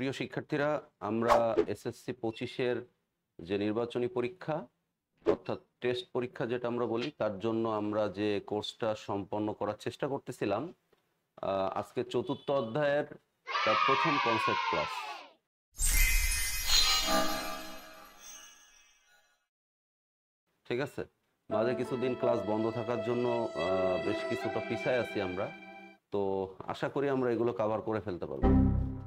প্রিয় শিক্ষার্থীরা, আমরা এসএসসি 25-এর যে নির্বাচনী পরীক্ষা অর্থাৎ টেস্ট পরীক্ষা যেটা আমরা বলি, তার জন্য আমরা যে কোর্সটা সম্পন্ন করার চেষ্টা করতেছিলাম, আজকে চতুর্থ অধ্যায়ের তার প্রথম কনসেপ্ট ক্লাস। ঠিক আছে, মাঝে কিছুদিন ক্লাস বন্ধ থাকার জন্য বেশ কিছুটা পিছায় আছি আমরা, তো আশা করি আমরা এগুলো কভার করে ফেলতে পারবো।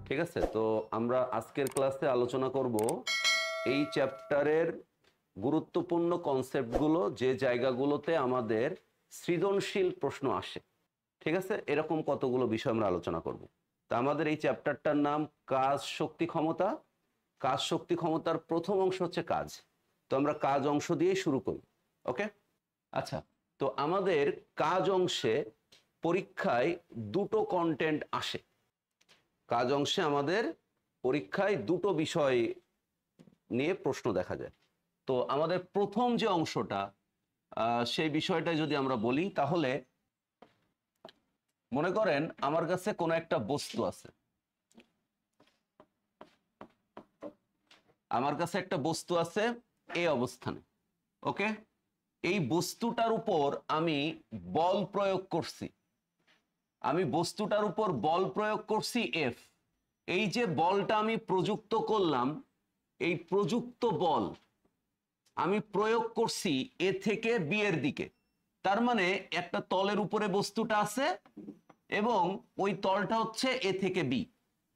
ঠিক আছে, তো আমরা আজকের ক্লাসে আলোচনা করব এই চ্যাপ্টারের গুরুত্বপূর্ণ কনসেপ্টগুলো, যে জায়গাগুলোতে আমাদের সৃজনশীল প্রশ্ন আসে। ঠিক আছে, এরকম কতগুলো বিষয় আমরা আলোচনা করব। তা আমাদের এই চ্যাপ্টারটার নাম কাজ শক্তি ক্ষমতা। কাজ শক্তি ক্ষমতার প্রথম অংশ হচ্ছে কাজ। তো আমরা কাজ অংশ দিয়ে শুরু করি। ওকে, আচ্ছা, তো আমাদের কাজ অংশে পরীক্ষায় দুটো কন্টেন্ট আসে। কাজ অংশে আমাদের পরীক্ষায় দুটো বিষয় নিয়ে প্রশ্ন দেখা যায়। তো আমাদের প্রথম যে অংশটা, সেই বিষয়টা যদি আমরা বলি, তাহলে মনে করেন আমার কাছে কোনো একটা বস্তু আছে, আমার কাছে একটা বস্তু আছে এই অবস্থানে। ওকে, এই বস্তুটার উপর আমি বল প্রয়োগ করছি, আমি বস্তুটার উপর বল প্রয়োগ করছি এফ। এই যে বলটা আমি প্রযুক্ত করলাম, এই প্রযুক্ত বল আমি প্রয়োগ করছি এ থেকে বি এর দিকে। তার মানে একটা তলের উপরে বস্তুটা আছে এবং ওই তলটা হচ্ছে এ থেকে বি।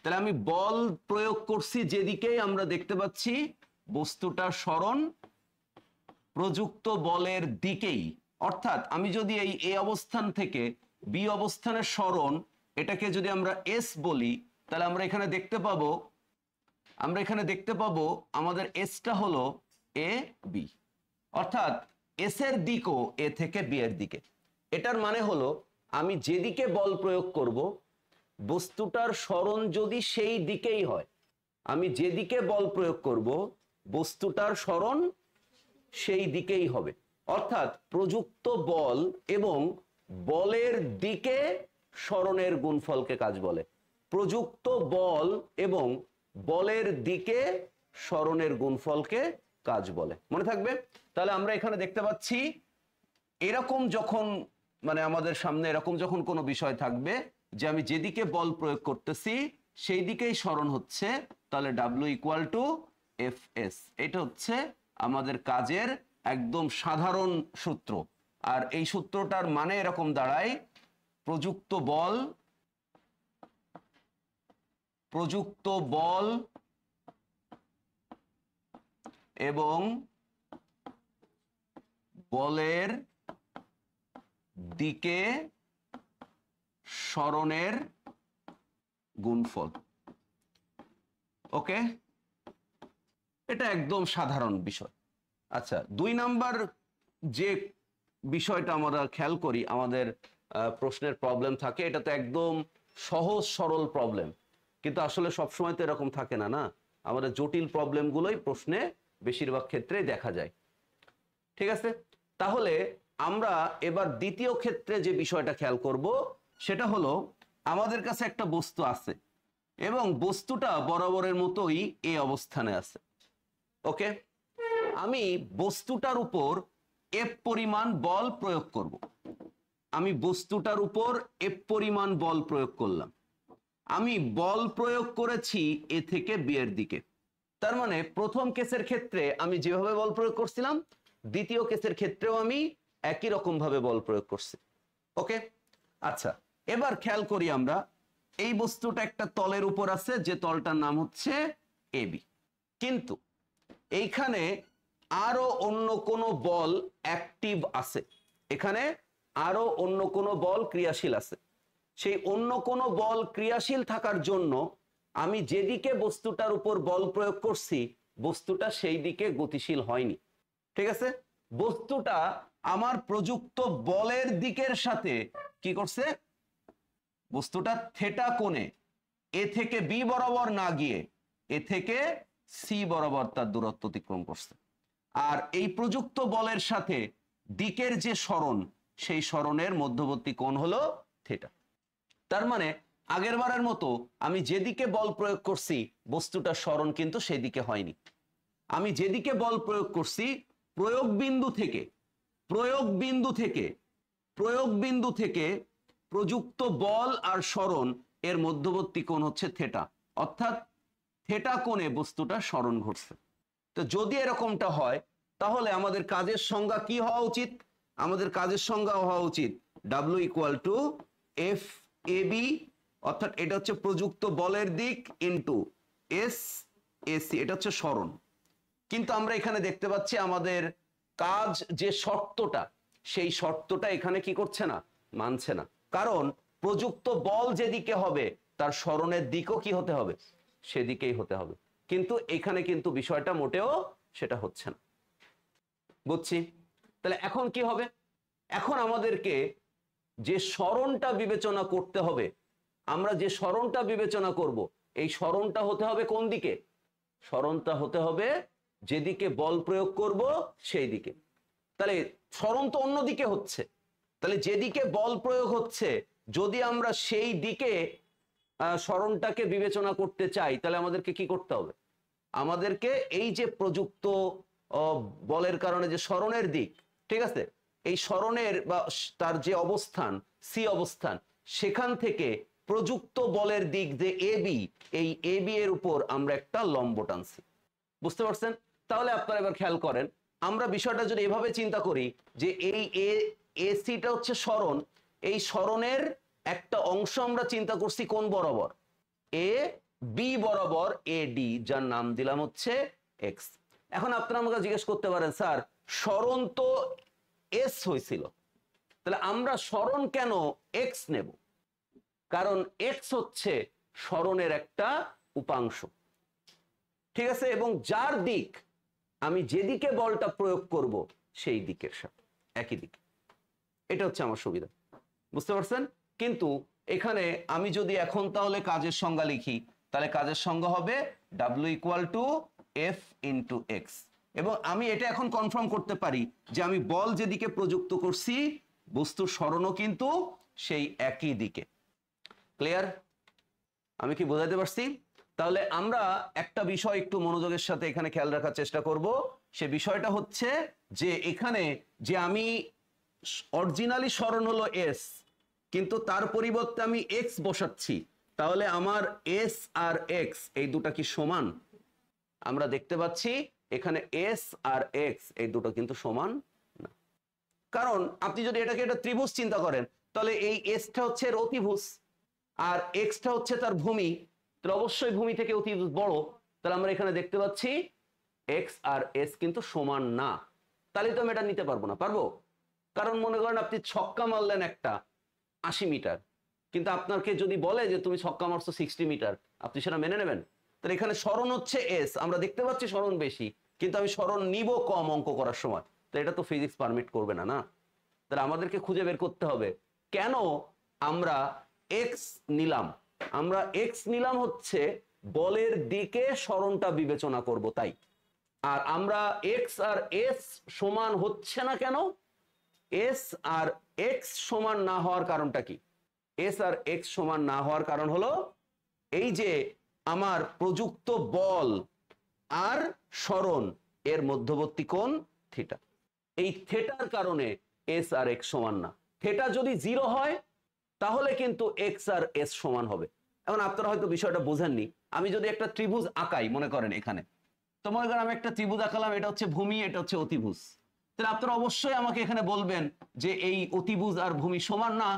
তাহলে আমি বল প্রয়োগ করছি যেদিকেই, আমরা দেখতে পাচ্ছি বস্তুটা সরণ প্রযুক্ত বলের দিকেই। অর্থাৎ আমি যদি এই এ অবস্থান থেকে বি অবস্থানের সরণ, এটাকে যদি আমরা এস বলি, তাহলে আমরা এখানে দেখতে পাবো আমাদের এসটা হলো এ বি, অর্থাৎ এস এর দিকও এ থেকে বি এর দিকে। এটার মানে হলো আমি যেদিকে বল প্রয়োগ করব, বস্তুটার সরণ যদি সেই দিকেই হয়, আমি যেদিকে বল প্রয়োগ করব বস্তুটার সরণ সেই দিকেই হবে। অর্থাৎ প্রযুক্ত বল এবং বলের দিকে সরণের গুণফলকে কাজ বলে। প্রযুক্ত বল এবং বলের দিকে সরণের গুণফলকে কাজ বলে, মনে থাকবে। তাহলে আমরা এখানে দেখতে পাচ্ছি এরকম যখন, মানে আমাদের সামনে এরকম যখন কোনো বিষয় থাকবে যে আমি যেদিকে বল প্রয়োগ করতেছি সেই দিকেই সরণ হচ্ছে, তাহলে W = FS। এটা হচ্ছে আমাদের কাজের একদম সাধারণ সূত্র। আর এই সূত্রটার মানে এরকম দাঁড়ায়, প্রযুক্ত বল এবং বলের দিকে সরণের গুণফল। ওকে, এটা একদম সাধারণ বিষয়। আচ্ছা, 2 নাম্বার যে বিষয়টা আমরা খেয়াল করি, আমাদের প্রশ্নের প্রবলেম থাকে, এটা তো একদম সহজ সরল প্রবলেম, কিন্তু আসলে সবসময় তো এরকম থাকে না। না, আমাদের জটিল প্রবলেমগুলোই প্রশ্নে বেশিরভাগ ক্ষেত্রেই দেখা যায়। ঠিক আছে, তাহলে আমরা এবার দ্বিতীয় ক্ষেত্রে যে বিষয়টা খেয়াল করব, সেটা হলো আমাদের কাছে একটা বস্তু আছে এবং বস্তুটা বরাবরের মতোই এই অবস্থানে আছে। ওকে, আমি বস্তুটার উপর এফ পরিমাণ বল প্রয়োগ করব। আমি বস্তুটার উপর এফ পরিমাণ বল প্রয়োগ করলাম। আমি বল প্রয়োগ করেছি এ থেকে বি এর দিকে। তার মানে প্রথম কেসের ক্ষেত্রে আমি যেভাবে বল প্রয়োগ করছিলাম, দ্বিতীয় কেসের ক্ষেত্রেও আমি একই রকম ভাবে বল প্রয়োগ করছি। ওকে, আচ্ছা, এবার খেয়াল করি আমরা এই বস্তুটা একটা তলের উপর আছে, যে তলটার নাম হচ্ছে এবি, কিন্তু এইখানে আরো অন্য কোনো বল অ্যাক্টিভ আছে, এখানে আরো অন্য কোনো বল ক্রিয়াশীল আছে। সেই অন্য কোনো বল ক্রিয়াশীল থাকার জন্য আমি যেদিকে বস্তুটার উপর বল প্রয়োগ করছি, বস্তুটা সেই দিকে গতিশীল হয়নি। ঠিক আছে, বস্তুটা আমার প্রযুক্ত বলের দিকের সাথে কি করছে, বস্তুটা থিটা কোণে এ থেকে বি বরাবর না গিয়ে এ থেকে সি বরাবর তার দূরত্ব অতিক্রম করছে। আর এই প্রযুক্ত বলের সাথে দিকের যে সরণ, সেই সরণের মধ্যবর্তী কোণ হলো থিটা। তার মানে আগের বারের মতো আমি যেদিকে বল প্রয়োগ করছি বস্তুটা সরণ কিন্তু সেদিকে হয়নি। আমি যেদিকে বল প্রয়োগ করছি প্রয়োগ বিন্দু থেকে প্রযুক্ত বল আর সরণ এর মধ্যবর্তী কোণ হচ্ছে থিটা, অর্থাৎ থিটা কোণে বস্তুটা সরণ ঘটছে। তো যদি এরকমটা হয় তাহলে আমাদের কাজের সংজ্ঞা কি হওয়া উচিত? আমাদের কাজের সংজ্ঞা হওয়া উচিত W = F AB, অর্থাৎ এটা হচ্ছে প্রযুক্ত বলের দিক ইনটু S AC, এটা হচ্ছে সরণ। কিন্তু আমরা এখানে দেখতে পাচ্ছি আমাদের কাজ যে শর্তটা, সেই শর্তটা এখানে কি করছে না, মানছে না। কারণ প্রযুক্ত বল যেদিকে হবে তার সরণের দিকও কি হতে হবে, সেদিকেই হতে হবে। কিন্তু এখানে কিন্তু বিষয়টা মোটেও সেটা হচ্ছে না। বুঝছি? তাহলে এখন কি হবে? এখন আমাদেরকে যে সরণটা বিবেচনা করতে হবে, আমরা যে সরণটা বিবেচনা করব, এই সরণটা হতে হবে কোন দিকে? সরণটা হতে হবে যেদিকে বল প্রয়োগ করব সেই দিকে। তাহলে সরণ তো অন্য দিকে হচ্ছে, তাহলে যেদিকে বল প্রয়োগ হচ্ছে যদি আমরা সেই দিকে সরণটাকে বিবেচনা করতে চাই তাহলে আমাদেরকে কি করতে হবে? আমাদেরকে এই যে প্রযুক্ত বলের কারণে যে সরণের দিক, ঠিক আছে, এই সরণের বা তার যে অবস্থান সি অবস্থান, সেখান থেকে প্রযুক্ত বলের দিক যে এবি, এই এবি এর উপর আমরা একটা লম্ব টানছি। বুঝতে পারছেন? তাহলে আপনারা এবার খেয়াল করেন, আমরা বিষয়টা যদি এভাবে চিন্তা করি যে এই এসিটা হচ্ছে সরণ, এই সরণের একটা অংশ আমরা চিন্তা করছি কোন বরাবর? এ বি বরাবর এডি, যার নাম দিলাম হচ্ছে এক্স। এখন আপনারা আমাকে জিজ্ঞেস করতে পারেন, স্যার সরণ তো এস হয়েছিল, তাহলে আমরা সরণ কেন এক্স নেব? কারণ এক্স হচ্ছে সরণের একটা উপাংশ, ঠিক আছে, এবং যার দিক আমি যেদিকে বলটা প্রয়োগ করব সেই দিকের সাথে একই দিকে। এটা হচ্ছে আমার সুবিধা। বুঝতে পারছেন? কিন্তু এখানে আমি যদি এখন তাহলে কাজের সংজ্ঞা লিখি, তাহলে কাজের সংজ্ঞা হবে W = F × X, এবং আমি এটা এখন কনফার্ম করতে পারি যে আমি বল যেদিকে প্রযুক্ত করছি বস্তুর সরণও কিন্তু সেই একই দিকে। ক্লিয়ার? আমি কি বোঝাতে পারছি? তাহলে আমরা একটা বিষয় একটু মনোযোগের সাথে এখানে খেয়াল রাখার চেষ্টা করব। সে বিষয়টা হচ্ছে যে এখানে যে আমি অরিজিনালি সরণ হলো এস, কিন্তু তার পরিবর্তে আমি এক্স বসাচ্ছি, তাহলে আমার এস আর এক্স এই দুটো কি সমান? আমরা দেখতে পাচ্ছি এখানে এস আর এক্স এই দুটো কিন্তু সমান না। কারণ আপনি যদি এটাকে একটা ত্রিভুজ চিন্তা করেন, তাহলে এই এসটা হচ্ছে এর অতিভুজ আর এক্সটা হচ্ছে তার ভূমি, তাহলে অবশ্যই ভূমি থেকে অতিভুজ বড়। তাহলে আমরা এখানে দেখতে পাচ্ছি এক্স আর এস কিন্তু সমান না। তাহলে তো আমি এটা নিতে পারবো না। পারবো? কারণ মনে করেন আপনি ছক্কা মারলেন একটা 80 মিটার, কিন্তু আপনাকে যদি বলে যে তুমি ছক্কা মারছো 60 মিটার, আপনি সেটা মেনে নেবেন? তাহলে এখানে সরণ হচ্ছে এস, আমরা দেখতে পাচ্ছি সরণ বেশি, কিন্তু আমি সরণ নিব কম অঙ্ক করার সময়, তো এটা তো ফিজিক্স পারমিট করবে না, না? তাহলে আমাদেরকে খুঁজে বের করতে হবে কেন আমরা এক্স নিলাম। আমরা এক্স নিলাম হচ্ছে বলের দিকে সরণটা বিবেচনা করব তাই। আর আমরা এক্স আর এস সমান হচ্ছে না কেন? এস আর এক্স সমান না হওয়ার কারণটা কি? এস আর এক্স সমান না হওয়ার কারণ হলো এই যে আমার প্রযুক্ত বল আর সরণ এর মধ্যবর্তী কোণ থিটা, এই থিটার কারণে এস আর এক্স সমান না। থিটা যদি 0 হয় তাহলে কিন্তু এক্স আর এস সমান হবে। এখন আপনারা হয়তো বিষয়টা বোঝেননি। আমি যদি একটা ত্রিভুজ আঁকাই, মনে করেন এখানে, তো মনে করেন আমি একটা ত্রিভুজ আঁকালাম, এটা হচ্ছে ভূমি, এটা হচ্ছে অতিভুজ, তাহলে আপনারা অবশ্যই আমাকে এখানে বলবেন যে এই অতিভুজ আর ভূমি সমান না।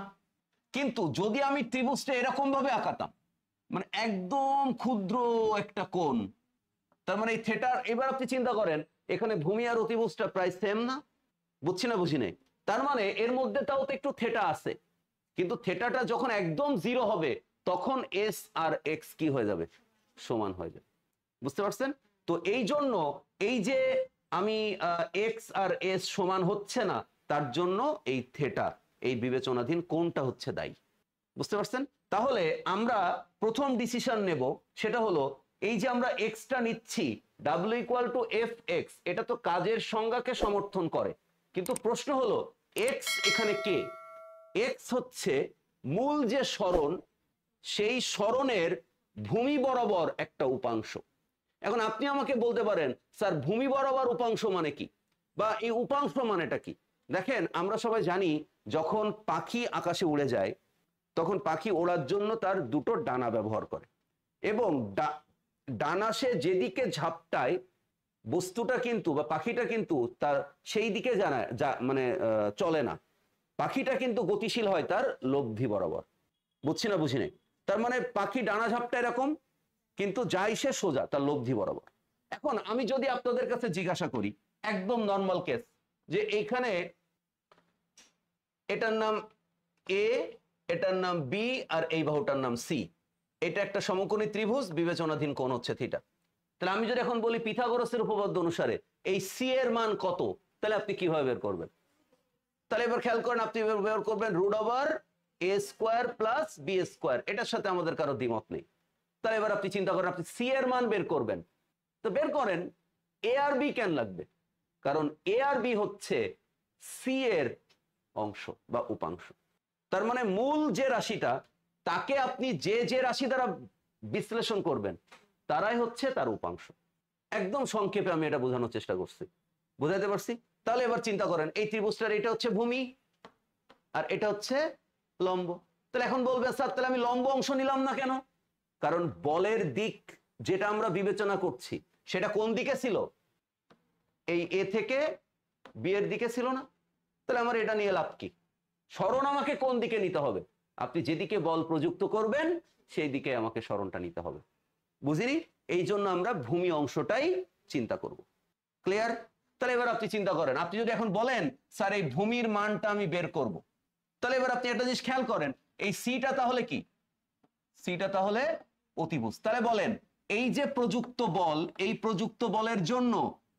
কিন্তু যদি আমি ত্রিভুজটা এরকম ভাবে আঁকাতাম, মানে একদম ক্ষুদ্র একটা কোণ, তার মানে এই থিটার, এবার আপনি চিন্তা করেন এখানে ভূমি আর অতিভুজটা প্রায় সেম না? বুঝছি না বুঝি নাই? তার মানে এর মধ্যে তাও তো একটু থিটা আছে, কিন্তু থিটাটা যখন একদম 0 হবে তখন এস আর এক্স কি হয়ে যাবে? সমান হয়ে যাবে। বুঝতে পারছেন? তো এই জন্য এই যে আমি এক্স আর এস সমান হচ্ছে না, তার জন্য এই থিটা, এই বিবেচনাধীন কোণটা হচ্ছে দায়ী। বুঝতে পারছেন? তাহলে আমরা প্রথম ডিসিশন নেব, সেটা হলো এই যে আমরা এক্সটা নিচ্ছি W = Fx, এটা তো কাজের সংজ্ঞাকে সমর্থন করে, কিন্তু প্রশ্ন হলো এক্স এখানে কে? এক্স হচ্ছে মূল যে সরণ, সেই সরণের ভূমি বরাবর একটা উপাংশ। এখন আপনি আমাকে বলতে পারেন স্যার ভূমি বরাবর উপাংশ মানে কি, বা এই উপাংশ মানেটা কি? দেখেন আমরা সবাই জানি যখন পাখি আকাশে উড়ে যায় তখন পাখি ওড়ার জন্য তার দুটো ডানা ব্যবহার করে, এবং ডানা সে যেদিকে ঝাপটায় বস্তুটা কিন্তু বা পাখিটা কিন্তু তার সেই দিকে জানায় মানে চলে না, পাখিটা কিন্তু গতিশীল হয় তার লব্ধি বরাবর। বুঝছি না বুঝি নাই? তার মানে পাখি ডানা ঝাপটা এরকম, কিন্তু যাই সে সোজা তার লব্ধি বরাবর। এখন আমি যদি আপনাদের কাছে জিজ্ঞাসা করি একদম নর্মাল কেস, যে এইখানে এটার নাম এ, এটার নাম বি, আর এই বাহুটার নাম সি, এটা একটা সমকোণী ত্রিভুজ, বিবেচনাধীন কোণ হচ্ছে থিটা। তাহলে আমি যদি এখন বলি পিথাগোরাসের উপপাদ্য অনুসারে এই সি এর মান কত, তাহলে আপনি কিভাবে বের করবেন? তাহলে এবার খেয়াল করেন, আপনি বের করবেন √a² প্লাস b²। এটার সাথে আমাদের কারো দ্বিমত নেই। তাহলে এবার আপনি চিন্তা করেন আপনি সি এর মান বের করবেন, তো বের করেন এ আর বি কেন লাগবে? কারণ এ আর বি হচ্ছে সি এর অংশ বা উপাংশ। তার মানে মূল যে রাশিটা তাকে আপনি যে রাশি দ্বারা বিশ্লেষণ করবেন তারাই হচ্ছে তার উপাংশ। একদম সংক্ষেপে আমি এটা বোঝানোর চেষ্টা করছি, বুঝাতে পারছি? তাহলে এবার চিন্তা করেন এই ত্রিভুজটার এটা হচ্ছে ভূমি আর এটা হচ্ছে লম্ব। তাহলে এখন বলবে স্যার তাহলে আমি লম্ব অংশ নিলাম না কেন? কারণ বলের দিক যেটা আমরা বিবেচনা করছি সেটা কোন দিকে ছিল? এই এ থেকে বি এর দিকে ছিল না? তাহলে আমার এটা নিয়ে লাভ কি? সরণ আমাকে কোন দিকে নিতে হবে? আপনি যেদিকে বল প্রযুক্ত করবেন সেই দিকে আমাকে সরণটা নিতে হবে। বুঝিনি? এই জন্য আমরা ভূমি অংশটাই চিন্তা করব। ক্লিয়ার? তাহলে এবার আপনি চিন্তা করেন, আপনি যদি এখন বলেন স্যার এই ভূমির মানটা আমি বের করব, তাহলে এবার আপনি একটা জিনিস খেয়াল করেন, এই সিটা তাহলে কি? সিটা তাহলে অতিভুজ। তাহলে বলেন এই যে প্রযুক্ত বল, এই প্রযুক্ত বলের জন্য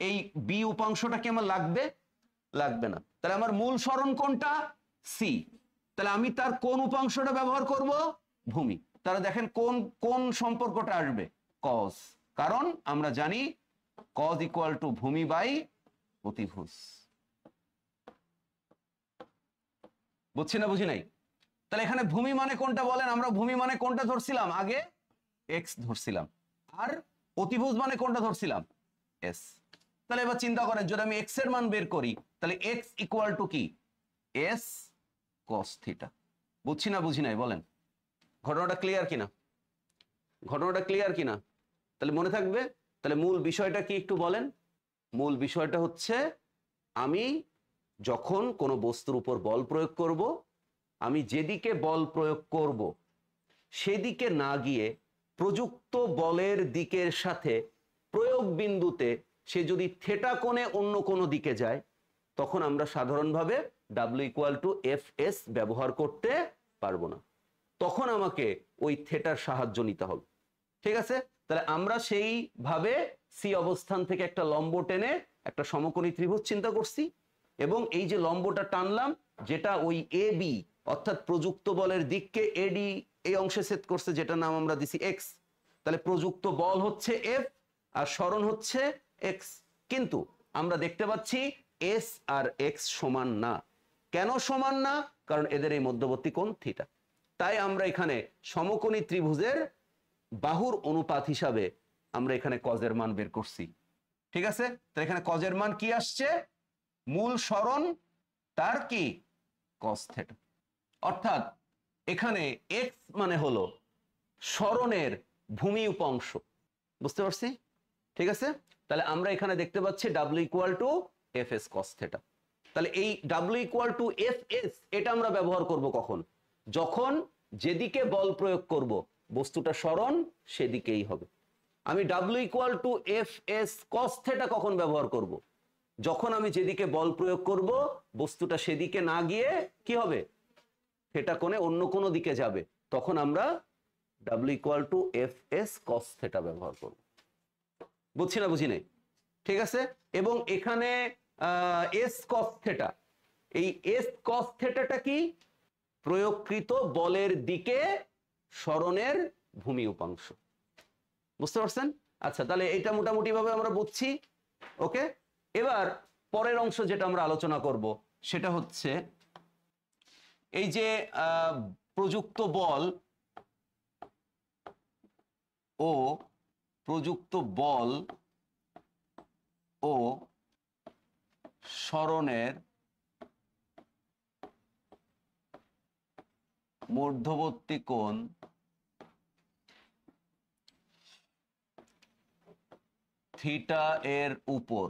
এই বি উপাংশটা কি আমার লাগবে? লাগবে না। তাহলে আমার মূল সরণ কোনটা? সি। তাহলে আমি তার কোন উপাংশটা ব্যবহার করব? ভূমি। তাহলে দেখেন কোন কোন সম্পর্কটা আসবে? কজ। কারণ আমরা জানি কজ ইকুয়াল টু ভূমি বাই অতিভুজ। বুঝছি না বুঝি নাই? তাহলে এখানে ভূমি মানে কোনটা বলেন? আমরা ভূমি মানে কোনটা ধরছিলাম? আগে এক্স ধরছিলাম। আর অতিভুজ মানে কোনটা ধরছিলাম? এস। তাহলে এবার চিন্তা করেন যদি আমি এক্স এর মান বের করি তাহলে এক্স ইকুয়াল টু কি? S cos theta. বুঝছি না বুঝি নাই বলেন? ঘটনাটা ক্লিয়ার কিনা? ঘটনাটা ক্লিয়ার কিনা? তাহলে মনে থাকবে। তাহলে মূল বিষয়টা কি একটু বলেন? মূল বিষয়টা হচ্ছে আমি যখন কোনো বস্তুর উপর বল প্রয়োগ করব, আমি যেদিকে বল প্রয়োগ করব সেদিকে না গিয়ে প্রযুক্ত বলের দিকের সাথে প্রয়োগ বিন্দুতে সে যদি থিটা কোণে অন্য কোনো দিকে যায় তখন আমরা সাধারণভাবে W=Fs ব্যবহার করতে পারবো না, তখন আমাকে ওই থিটার সাহায্য নিতে হবে। ঠিক আছে? তাহলে আমরা সেইভাবে সি অবস্থান থেকে একটা লম্ব টেনে একটা সমকোণী ত্রিভুজ চিন্তা করছি, এবং এই যে লম্বটা টানলাম যেটা ওই এ বি অর্থাৎ প্রযুক্ত বলের দিককে এডি এই অংশে সেট করছে, যেটা নাম আমরা দিছি এক্স। তাহলে প্রযুক্ত বল হচ্ছে এফ আর সরণ হচ্ছে এক্স। কিন্তু আমরা দেখতে পাচ্ছি এস আর এক্স সমান না। কেন সমান না? কারণ এদের এই মধ্যবর্তী কোণ থিটা। তাই আমরা এখানে সমকোণী ত্রিভুজের বাহুর অনুপাত হিসাবে আমরা এখানে কজের মান বের করছি। ঠিক আছে? তো এখানে কজের মান কি আসছে? মূল সরণ তার কি? Cos theta. অর্থাৎ এখানে এক্স মানে হলো সরণের ভূমি উপাংশ। বুঝতে পারছি? ঠিক আছে? তাহলে আমরা এখানে দেখতে পাচ্ছি W=Fs cos থিটা। তাহলে এই W=Fs এটা আমরা ব্যবহার করব কখন? যখন যেদিকে বল প্রয়োগ করব বস্তুটা সরণ সেদিকেই হবে। আমি W=Fs cos থিটা কখন ব্যবহার করব? যখন আমি যেদিকে বল প্রয়োগ করব বস্তুটা সেদিকে না গিয়ে কি হবে? থিটা কোণে অন্য কোনো দিকে যাবে, তখন আমরা W=Fs cos থিটা ব্যবহার করব। বুঝছি না বুঝি নাই? ঠিক আছে? এবং এখানে এস কস থিটা, এই এস কস থিটাটা কি? প্রয়োগকৃত বলের দিকে সরণের ভূমি উপাংশ। বুঝতে পারছেন? আচ্ছা, তাহলে এটা মোটামুটি ভাবে আমরা বুঝছি। ওকে, এবার পরের অংশ যেটা আমরা আলোচনা করব সেটা হচ্ছে এই যে প্রযুক্ত বল ও প্রযুক্ত বল ও সরণের মধ্যবর্তী কোণ থিটা এর উপর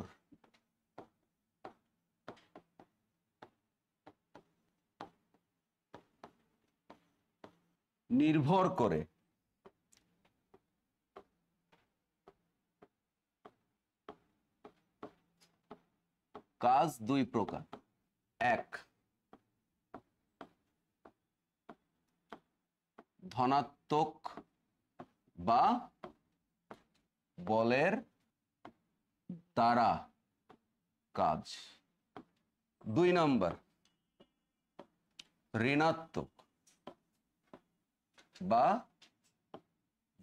নির্ভর করে কাজ দুই প্রকার। এক, ধনাত্মক বা বলের দ্বারা কাজ। দুই নাম্বার, ঋণাত্মক বা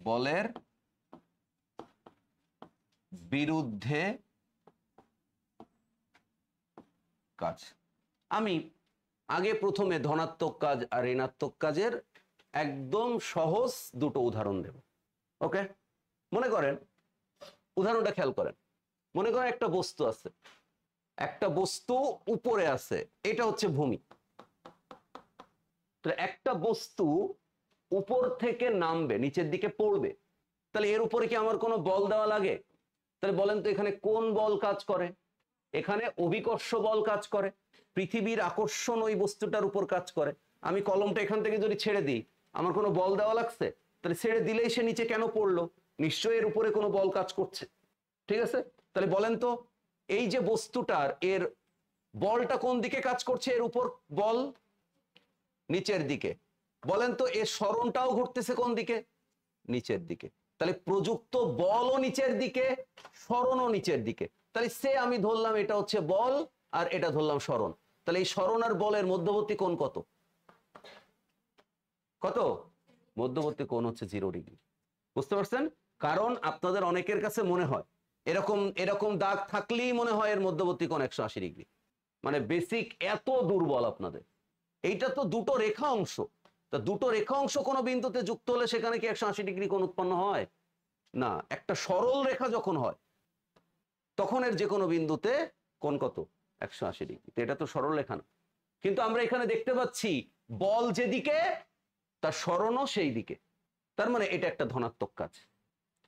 বলের বিরুদ্ধে কাজ। আমি আগে প্রথমে ধনাত্মক কাজ আর ঋণাত্মক কাজের একদম সহজ দুটো উদাহরণ দেব। ওকে, মনে করেন, উদাহরণটা খেয়াল করেন। মনে করেন একটা বস্তু আছে, একটা বস্তু উপরে আছে, এটা হচ্ছে ভূমি। তো একটা বস্তু উপর থেকে নামবে, নিচের দিকে পড়বে, তাহলে এর উপরে কি আমার কোনো বল দেওয়া লাগে? তাহলে বলেন তো এখানে কোন বল কাজ করে? এখানে অভিকর্ষ বল কাজ করে, পৃথিবীর আকর্ষণ ওই বস্তুটার উপর কাজ করে। আমি কলমটা এখান থেকে যদি ছেড়ে দিই, আমার কোনো বল দেওয়া লাগছে? তাহলে ছেড়ে দিলেই সে নিচে কেন পড়লো? নিশ্চয়ই এর উপরে কোনো বল কাজ করছে। ঠিক আছে, তাহলে বলেন তো এই যে বস্তুটার এর বলটা কোন দিকে কাজ করছে? এর উপর বল নিচের দিকে। বলেন তো এর সরণটাও ঘুরতেছে কোন দিকে? নিচের দিকে। তাহলে প্রযুক্ত বলও নিচের দিকে, সরণও নিচের দিকে। তাহলে সে আমি ধরলাম এটা হচ্ছে বল আর এটা ধরলাম সরণ। তাহলে এই সরণ আর বলের মধ্যবর্তী কোণ কত? কত? মধ্যবর্তী কোণ হচ্ছে 0 ডিগ্রি। বুঝতে পারছেন? কারণ আপনাদের অনেকের কাছে মনে হয় এরকম এরকম দাগ থাকলেই মনে হয় এর মধ্যবর্তী কোণ 180 ডিগ্রি। মানে বেসিক এত দুর্বল আপনাদের। এইটা তো দুটো রেখা অংশ, তা দুটো রেখা অংশ কোনো বিন্দুতে যুক্ত হলে সেখানে কি 180 ডিগ্রি কোণ উৎপন্ন হয়? না। একটা সরল রেখা যখন হয় তখন এর যে কোনো বিন্দুতে কোণ কত? 180 ডিগ্রি। এটা তো সরল রেখা না। কিন্তু আমরা এখানে দেখতে পাচ্ছি বল যেদিকে তার সরণও সেই দিকে, তার মানে এটা একটা ধনাত্মক কাজ।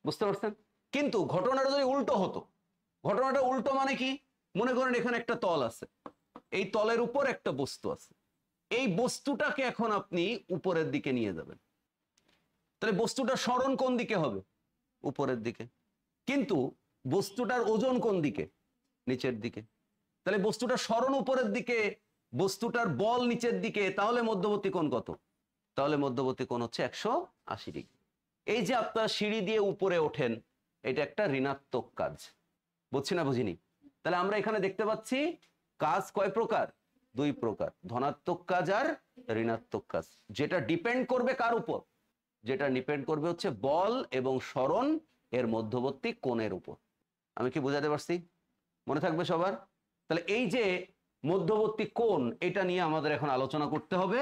বুঝতে পারছেন? কিন্তু ঘটনাটা যদি উল্টো হতো, ঘটনাটা উল্টো মানে কি? মনে করেন এখানে একটা তল আছে, এই তলের উপর একটা বস্তু আছে, এই বস্তুটাকে এখন আপনি উপরের দিকে নিয়ে যাবেন, তাহলে বস্তুটার সরণ কোন দিকে হবে? উপরের দিকে। কিন্তু বস্তুটার ওজন কোন দিকে? নিচের দিকে। তাহলে বস্তুটার সরণ উপরের দিকে, বস্তুটার বল নিচের দিকে, তাহলে মধ্যবর্তী কোণ কত? তাহলে মধ্যবর্তী কোণ হচ্ছে 180 ডিগ্রি। এই যে আপনারা সিঁড়ি দিয়ে উপরে ওঠেন, এটা একটা ঋণাত্মক কাজ। বুঝছি না বুঝিনি? তাহলে আমরা এখানে দেখতে পাচ্ছি কাজ কয় প্রকার? দুই প্রকার, ধনাত্মক কাজ আর ঋণাত্মক কাজ। যেটা ডিপেন্ড করবে কার উপর? যেটা ডিপেন্ড করবে হচ্ছে বল এবং সরণ এর মধ্যবর্তী কোণের উপর। আমি কি বোঝাতে পারছি? মনে থাকবে সবার? তাহলে এই যে মধ্যবর্তী কোণ, এটা নিয়ে আমাদের এখন আলোচনা করতে হবে।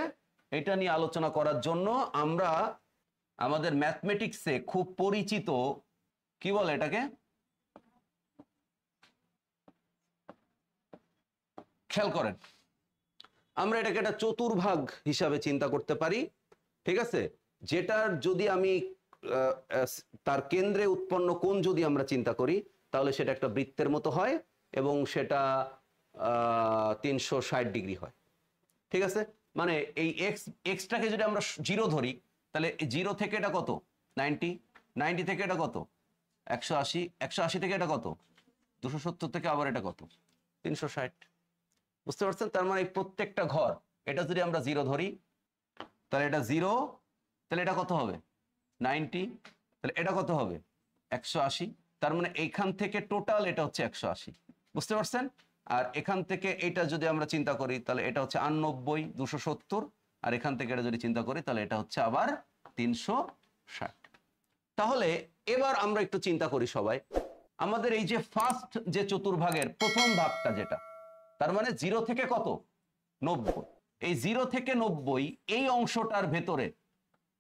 এটা নিয়ে আলোচনা করার জন্য আমরা আমাদের ম্যাথমেটিক্সে খুব পরিচিত, কি বলে এটাকে, খেয়াল করেন, আমরা এটাকে একটা চতুর্ভাগ হিসাবে চিন্তা করতে পারি। ঠিক আছে, যেটার যদি আমি তার কেন্দ্রে উৎপন্ন কোণ যদি আমরা চিন্তা করি, তাহলে সেটা একটা বৃত্তের মতো হয় এবং সেটা 360 ডিগ্রি হয়। ঠিক আছে, মানে এই এক্সটাকে যদি আমরা 0 ধরি, তাহলে 0 থেকে এটা কত? 90, 90 থেকে এটা কত? 180, 180 থেকে এটা কত? 270 থেকে আবার এটা কত? 360। বুঝতে পারছেন? তার মানে প্রত্যেকটা ঘর, এটা যদি আমরা 0 ধরি, তাহলে এটা 0, তাহলে এটা কত হবে? 90, তাহলে এটা কত হবে? 180। তার মানে এইখান থেকে টোটাল এটা হচ্ছে 180। বুঝতে পারছেন? আর এখান থেকে এটা যদি আমরা চিন্তা করি, তাহলে এটা হচ্ছে 89, 270, আর এখান থেকে এটা যদি চিন্তা করি, তাহলে এটা হচ্ছে আবার 360। তাহলে এবার আমরা একটু চিন্তা করি সবাই, আমাদের এই যে ফার্স্ট যে চতুর্ভাগের প্রথম ভাগটা যেটা, তার মানে 0 থেকে কত? 90। এই 0 থেকে 90 এই অংশটার ভেতরে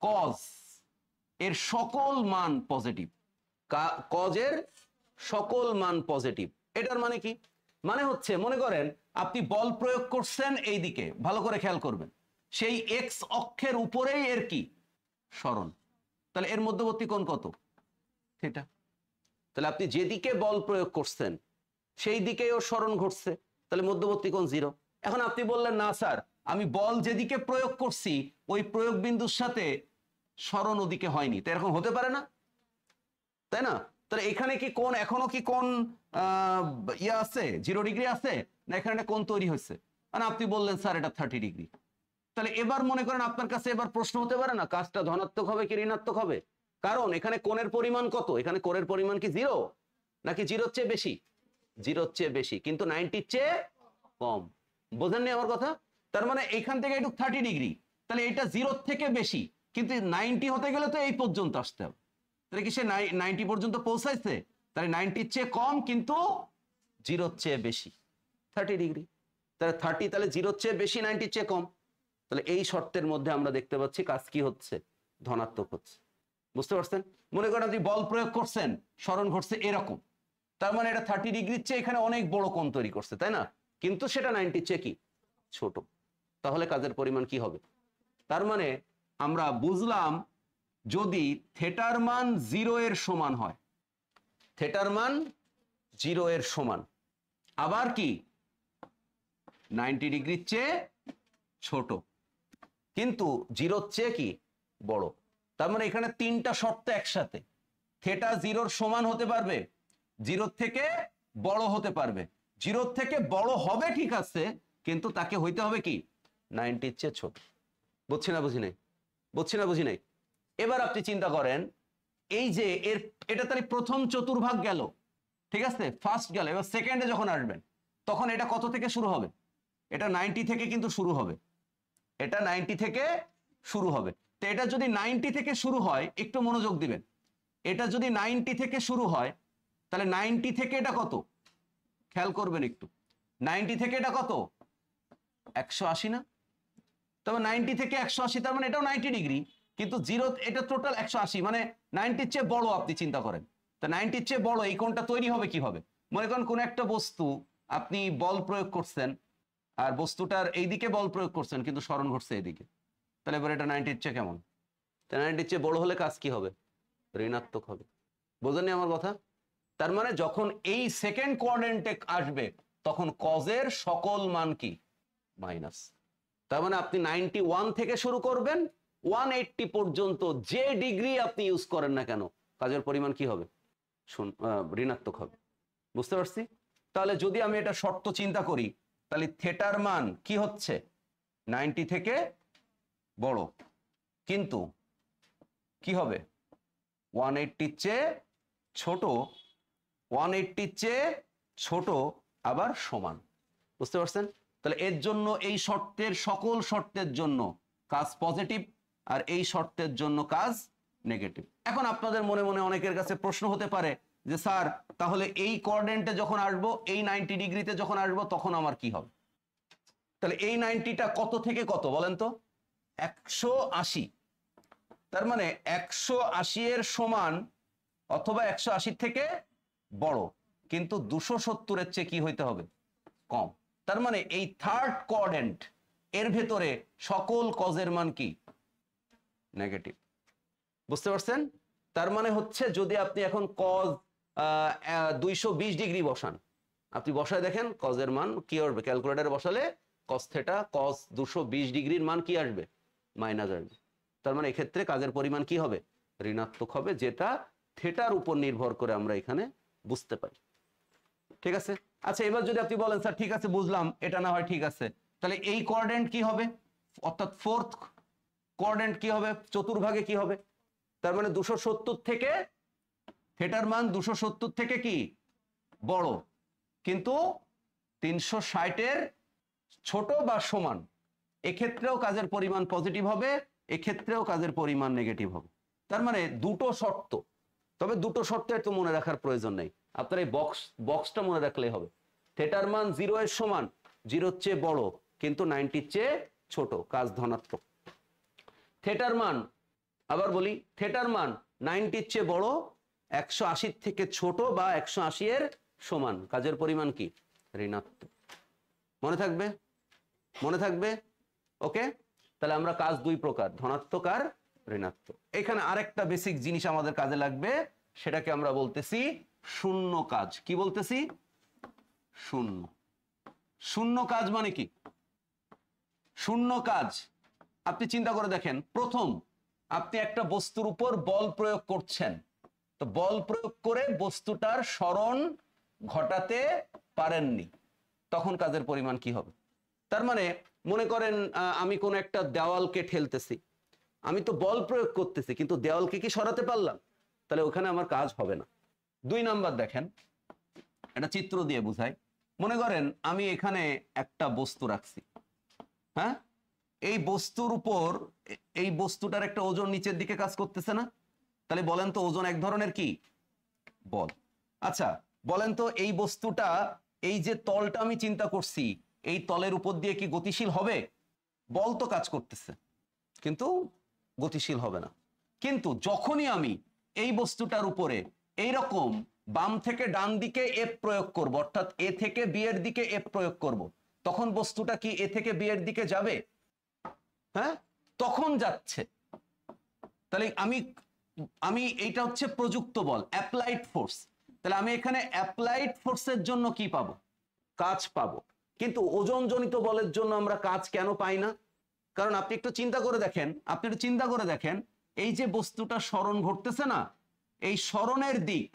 cos এর সকল মান পজিটিভ, কজের সকল মান পজিটিভ। এটার মানে কি? মানে হচ্ছে মনে করেন আপনি বল প্রয়োগ করছেন এই দিকে, ভালো করে খেয়াল করবেন, সেই এক্স অক্ষের উপরেই এর কি সরণ, তাহলে এর মধ্যবর্তী কোণ কত? থিটা। তাহলে আপনি যেদিকে বল প্রয়োগ করছেন সেই দিকেই ওর সরণ ঘটছে, তাহলে মধ্যবর্তী কোণ 0। এখন আপনি বললেন না স্যার, আমি বল যেদিকে প্রয়োগ করছি ওই প্রয়োগ বিন্দুর সাথে সরণ ওদিকে হয়নি, তো এরকম হতে পারে না, তাই না? তাহলে এখানে কি কোণ, এখনো কি কোণ ইয়ে আছে, 0 ডিগ্রি আছে, না এখানে একটা কোণ তৈরি হয়েছে? মানে আপনি বললেন স্যার এটা 30 ডিগ্রি। তাহলে এবার মনে করেন আপনার কাছে এবার প্রশ্ন হতে পারে না কাজটা ধনাত্মক হবে কি ঋণাত্মক হবে? কারণ এখানে কোণের পরিমাণ কত? এখানে কোণের পরিমাণ কি 0 নাকি 0-র চেয়ে বেশি? 0-র চেয়ে বেশি, কিন্তু 90-র চেয়ে কম। বোঝেননি আমার কথা? তার মানে এখান থেকে একটু 30 ডিগ্রি, তাহলে এটা 0-র থেকে বেশি, কিন্তু 90 হতে গেলে তো এই পর্যন্ত আসতে হবে। তাহলে কি সে 90 পর্যন্ত পৌঁছাইছে? তাহলে 90-র চেয়ে কম কিন্তু 0-র চেয়ে বেশি, 30 ডিগ্রি। তাহলে 30, তাহলে 0-র চেয়ে বেশি, 90-র চেয়ে কম। তাহলে এই শর্তের মধ্যে আমরা দেখতে পাচ্ছি কাজ কি হচ্ছে? ধনাত্মক হচ্ছে। বুঝতে পারছেন? মনে করেন আপনি বল প্রয়োগ করছেন, সরণ ঘটছে এরকম, তার মানে এটা 30 ডিগ্রির চেয়ে এখানে অনেক বড় কোণ তৈরি করছে, তাই না? কিন্তু সেটা 90-র চেয়ে কি ছোট, তাহলে কাজের পরিমাণ কি হবে? তার মানে আমরা বুঝলাম যদি থেটার মান 0 এর সমান হয়, থেটার মান 0 এর সমান, আবার কি 90 ডিগ্রির চেয়ে ছোট, কিন্তু 0-র চেয়ে কি বড়, তার মানে এখানে 3টা শর্ত একসাথে। থেটা 0-র সমান হতে পারবে, 0-র থেকে বড় হতে পারবে, 0-র থেকে বড় হবে ঠিক আছে, কিন্তু তাকে হইতে হবে কি 90-র চেয়ে ছোট। বুঝছি না বুঝি নাই? বুঝছি না বুঝি নাই? এবার আপনি চিন্তা করেন, এই যে এটা তাহলে প্রথম চতুর্ভাগ গেল, ঠিক আছে, ফার্স্ট গেল। এবার সেকেন্ডে যখন আসবেন তখন এটা কত থেকে শুরু হবে? এটা 90 থেকে কিন্তু শুরু হবে, এটা 90 থেকে শুরু হবে। তো এটা যদি 90 থেকে শুরু হয়, একটু মনোযোগ দিবেন, এটা যদি 90 থেকে শুরু হয় তাহলে 90 থেকে এটা কত খেয়াল করবেন একটু, 90 থেকে এটা কত 180 না? তবে 90 থেকে 180, তার মানে এটাও 90 ডিগ্রি, কিন্তু 0 এটা টোটাল 180, মানে 90-র চেয়ে বড়। আপনি চিন্তা করেন, তা 90-র চেয়ে বড় এই কোণটা তৈরি হবে কিভাবে? মনে করেন কোন একটা বস্তু আপনি বল প্রয়োগ করছেন, আর বস্তুটার এইদিকে বল প্রয়োগ করছেন কিন্তু সরণ ঘটছে এদিকে, তাহলে এবার এটা 90-র চেয়ে কেমন? 90-র চেয়ে বড় হলে কাজ কি হবে? ঋণাত্মক হবে। বোঝেননি আমার কথা? তার মানে যখন এই সেকেন্ড কোঅর্ডিনেটে আসবে তখন কজের সকল মান কি মাইনাস। তার মানে আপনি 91 থেকে শুরু করবেন, 180 পর্যন্ত যে ডিগ্রি আপনি ইউজ করেন না কেন, কাজের পরিমাণ কি হবে? ঋণাত্মক হবে। বুঝতে পারছি? তাহলে যদি আমি এটা শর্ত চিন্তা করি, তাহলে থেটার মান কি হচ্ছে 90 থেকে বড়, কিন্তু কি হবে 180-র চেয়ে ছোট, 180-র চেয়ে ছোট আবার সমান। বুঝতে পারছেন? তাহলে এর জন্য এই শর্তের সকল শর্তের জন্য কাজ পজিটিভ, আর এই শর্তের জন্য কাজ নেগেটিভ। এখন আপনাদের মনে মনে অনেকের কাছে প্রশ্ন হতে পারে যে স্যার তাহলে এই কোঅর্ডিনেটে যখন আসবো, এই 90 ডিগ্রিতে যখন আসবো তখন আমার কি হবে? তাহলে এই 90টা কত থেকে কত বলেন তো? 180। তার মানে 180 এর সমান অথবা 180 থেকে বড়, কিন্তু 270-এর চেয়ে কি হইতে হবে? কম। তার মানে এই থার্ড কোঅর্ডিনেট এর ভেতরে সকল কজের মান কি নেগেটিভ। বুঝতে পারছেন? তার মানে হচ্ছে যদি আপনি এখন কজ 220 ডিগ্রি বসান, আপনি বসায় দেখেন কজের মান কি আসবে, ক্যালকুলেটরে বসালে কস থেটা কস 220 ডিগ্রির মান কি আসবে? মাইনাস আসবে। তার মানে এক্ষেত্রে কাজের পরিমাণ কি হবে? ঋণাত্মক হবে, যেটা থেটার উপর নির্ভর করে আমরা এখানে বুঝতে পারি। ঠিক আছে? আচ্ছা, এবার যদি আপনি বলেন স্যার ঠিক আছে বুঝলাম, এটা না হয় ঠিক আছে, তাহলে এই কোঅর্ডিনেট কি হবে, অর্থাৎ ফোর্থ কোঅর্ডিনেট কি হবে, চতুর্ভাগে কি হবে? তার মানে 270 থেকে থেটার মান 270 থেকে কি বড়, কিন্তু 360-এর ছোট বা সমান। এক্ষেত্রেও কাজের পরিমাণ পজিটিভ হবে, এক্ষেত্রেও কাজের পরিমাণ নেগেটিভ হবে। তার মানে দুটো শর্ত, তবে দুটো শর্ত একটু মনে রাখার প্রয়োজন নেই, আপনার এই বক্সটা মনে রাখলেই হবে। থেটার মান 0 এর সমান, 0-র চেয়ে বড় কিন্তু 90-র চেয়ে ছোট, কাজ ধনাত্মক। থেটার মান আবার বলি থিটার মান 90-র চেয়ে বড়, 180 থেকে ছোট বা 180 এর সমান, কাজের পরিমাণ কি ঋণাত্মক। মনে থাকবে, মনে থাকবে। ওকে, তাহলে আমরা কাজ দুই প্রকার, ধনাত্মক আর ঋণাত্মক। এখানে আরেকটা বেসিক জিনিস আমাদের কাজে লাগবে, সেটাকে আমরা বলতেছি শূন্য কাজ। কি বলতেছি? শূন্য। শূন্য কাজ মানে কি? শূন্য কাজ আপনি চিন্তা করে দেখেন, প্রথম আপনি একটা বস্তুর উপর বল প্রয়োগ করছেন, তো বল প্রয়োগ করে বস্তুটার স্মরণ ঘটাতে পারেননি, তখন কাজের পরিমাণ কি হবে? তার মানে মনে করেন আমি কোন একটা দেওয়ালকে ঠেলতেছি, আমি তো বল প্রয়োগ করতেছি কিন্তু দেওয়ালকে কি সরাতে পারলাম? তাহলে ওখানে আমার কাজ হবে না। 2 নাম্বার দেখেন, একটা চিত্র দিয়ে বুঝাই। মনে করেন আমি এখানে একটা বস্তু রাখছি, হ্যাঁ, এই বস্তুর উপর এই বস্তুটার একটা ওজন নিচের দিকে কাজ করতেছে না? তাহলে বলেন তো ওজন এক ধরনের কি বল। আচ্ছা বলেন তো এই বস্তুটা, এই যে তলটা আমি চিন্তা করছি, এই তলের উপর দিয়ে কি গতিশীল হবে? বল তো কাজ করতেছে কিন্তু গতিশীল হবে না। কিন্তু যখনই আমি এই বস্তুটার উপরে এইরকম বাম থেকে ডান দিকে এফ প্রয়োগ করব, অর্থাৎ এ থেকে বি এর দিকে এফ প্রয়োগ করব, তখন বস্তুটা কি এ থেকে বি এর দিকে যাবে? হ্যাঁ, তখন যাচ্ছে। তাহলে আমি এইটা হচ্ছে প্রযুক্ত বল, অ্যাপ্লাইড ফোর্স। তাহলে আমি এখানে অ্যাপ্লাইড ফোর্সের জন্য কি পাবো? কাজ পাবো। কিন্তু ওজনজনিত বলের জন্য আমরা কাজ কেন পাই না? কারণ আপনি একটু চিন্তা করে দেখেন, আপনি একটু চিন্তা করে দেখেন, এই যে বস্তুটা সরণ ঘটতেছে না, এই সরণের দিক,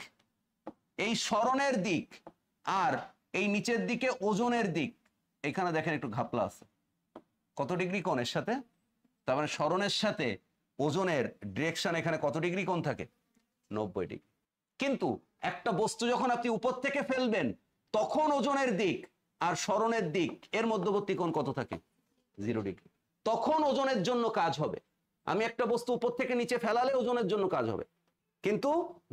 এই সরণের দিক আর এই নিচের দিকে ওজনের দিক, এখানে দেখেন একটু ঘাপলা আছে, কত ডিগ্রি কোণের সাথে? তার মানে সরণের সাথে ওজনের ডিরেকশন এখানে কত ডিগ্রি কোণ থাকে? 90 ডিগ্রি। কিন্তু একটা বস্তু যখন আপনি উপর থেকে ফেলবেন, তখন ওজনের দিক আর সরণের দিক এর মধ্যবর্তী কোণ কত থাকে? 0 ডিগ্রি। তখন ওজনের জন্য কাজ হবে। আমি একটা বস্তু উপর থেকে নিচে ফেলালে ওজনের জন্য কাজ হবে, কিন্তু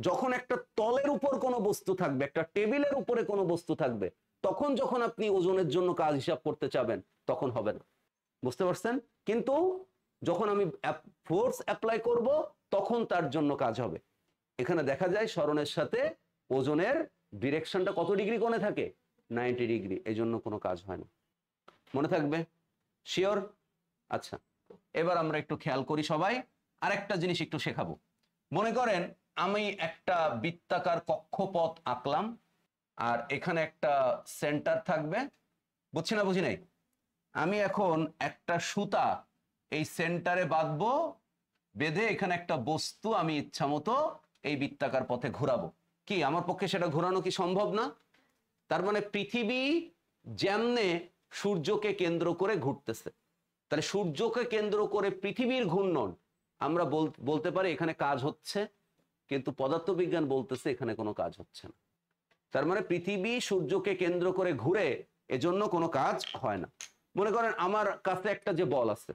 যখন একটা তলের উপর কোনো বস্তু থাকবে, একটা টেবিলের উপরে কোনো বস্তু থাকবে, তখন যখন আপনি ওজনের জন্য কাজ হিসাব করতে চাবেন তখন হবে না। বুঝতে পারছেন? কিন্তু যখন আমি ফোর্স অ্যাপ্লাই করব তখন তার জন্য কাজ হবে। এখানে দেখা যায় সরণের সাথে ওজনের ডিরেকশনটা কত ডিগ্রি কোণে থাকে? 90 ডিগ্রি। এই জন্য কোনো কাজ হয় না। মনে থাকবে? শিওর? আচ্ছা, এবার আমরা একটু খেয়াল করি সবাই, আরেকটা জিনিস একটু শেখাবো। মনে করেন আমি একটা বৃত্তাকার কক্ষপথ আঁকলাম, আর এখানে একটা সেন্টার থাকবে। বুঝছি না? বুঝি নাই? আমি এখন একটা সুতা এই সেন্টারে বাঁধবো, বেঁধে এখানে একটা বস্তু আমি ইচ্ছা মতো এই বৃত্তাকার পথে ঘোরাবো। কি আমার পক্ষে সেটা ঘোরানো কি সম্ভব না? তার মানে পৃথিবী যেমনে সূর্যকে কেন্দ্র করে ঘুরতেছে, তাহলে সূর্যকে কেন্দ্র করে পৃথিবীর ঘূর্ণন, আমরা বলতে পারি এখানে কাজ হচ্ছে, কিন্তু পদার্থবিজ্ঞান বলতেছে এখানে কোনো কাজ হচ্ছে না। তার মানে পৃথিবী সূর্যকে কেন্দ্র করে ঘুরে, এজন্য কোনো কাজ হয় না। মনে করেন আমার কাছে একটা যে বল আছে,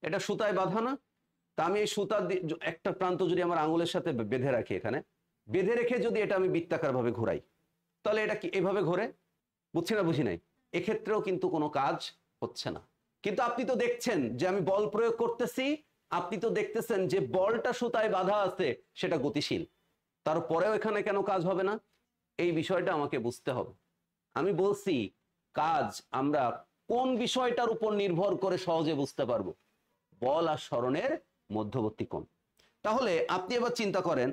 এটা সুতায় বাঁধা না? তা আমি এই সুতার একটা প্রান্ত যদি আমার আঙুলের সাথে বেঁধে রাখি, এখানে বেঁধে রেখে যদি এটা আমি বৃত্তাকার ভাবে ঘোরাই, তাহলে এটা কি এভাবে ঘোরে? বুঝছি না? বুঝি নাই? এক্ষেত্রেও কিন্তু কোনো কাজ হচ্ছে না। কিন্তু আপনি তো দেখছেন যে আমি বল প্রয়োগ করতেছি, আপনি তো দেখতেছেন যে বলটা সুতায় বাঁধা আছে, সেটা গতিশীল, তারপরেও এখানে কেন কাজ হবে না? এই বিষয়টা আমাকে বুঝতে হবে। আমি বলছি কাজ আমরা কোন বিষয়টার উপর নির্ভর করে সহজে বুঝতে পারবো? বল আর সরণের মধ্যবর্তী কোণ। তাহলে আপনি এবার চিন্তা করেন,